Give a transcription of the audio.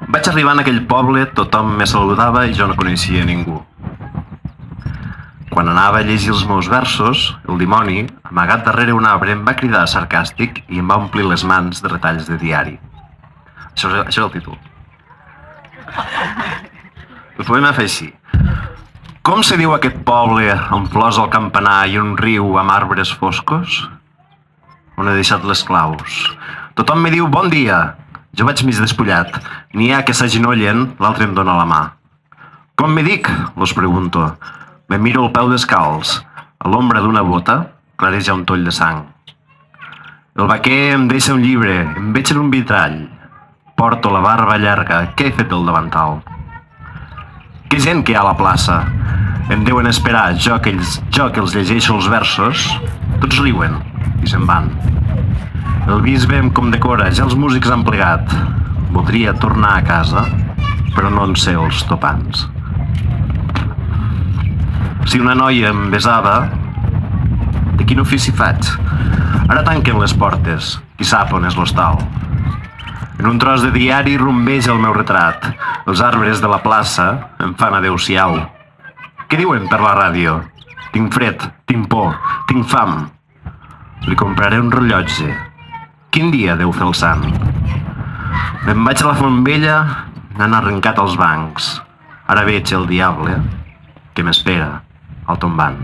Vaig arribar en aquell poble, tothom me saludava i jo no coneixia ningú. Quan anava a llegir els meus versos, el dimoni, amagat darrere un arbre, em va cridar sarcàstic i em va omplir les mans de retalls de diari. Això és el títol. El poema fa així. Com se diu aquest poble amb flors al campanar i un riu amb arbres foscos? On he deixat les claus. Tothom me diu bon dia. Jo vaig mig despullat. N'hi ha que s'agenollen, l'altre em dóna la mà. Com me dic? Los pregunto. Me miro el peu descalç. A l'ombra d'una bota clareja un toll de sang. El vaquer em deixa un llibre. Em veig en un vitrall. Porto la barba llarga. Què he fet del davantal? Que gent que hi ha a la plaça. Em deuen esperar. Jo que els llegeixo els versos. Tots riuen i se'n van. El bisbe em condecora. Ja els músics han plegat. Voldria tornar a casa, però no en sé els topants. Si una noia em besava, de quin ofici faig? Ara tanquen les portes. Qui sap on és l'hostal? En un tros de diari rumbeja el meu retrat. Els arbres de la plaça em fan adeu-siau. Què diuen per la ràdio? Tinc fred, tinc por, tinc fam. Li compraré un rellotge. Quin dia deu fer el sant? Me'n vaig a la Font Vella, n'han arrencat els bancs. Ara veig el diable que m'espera al tombant.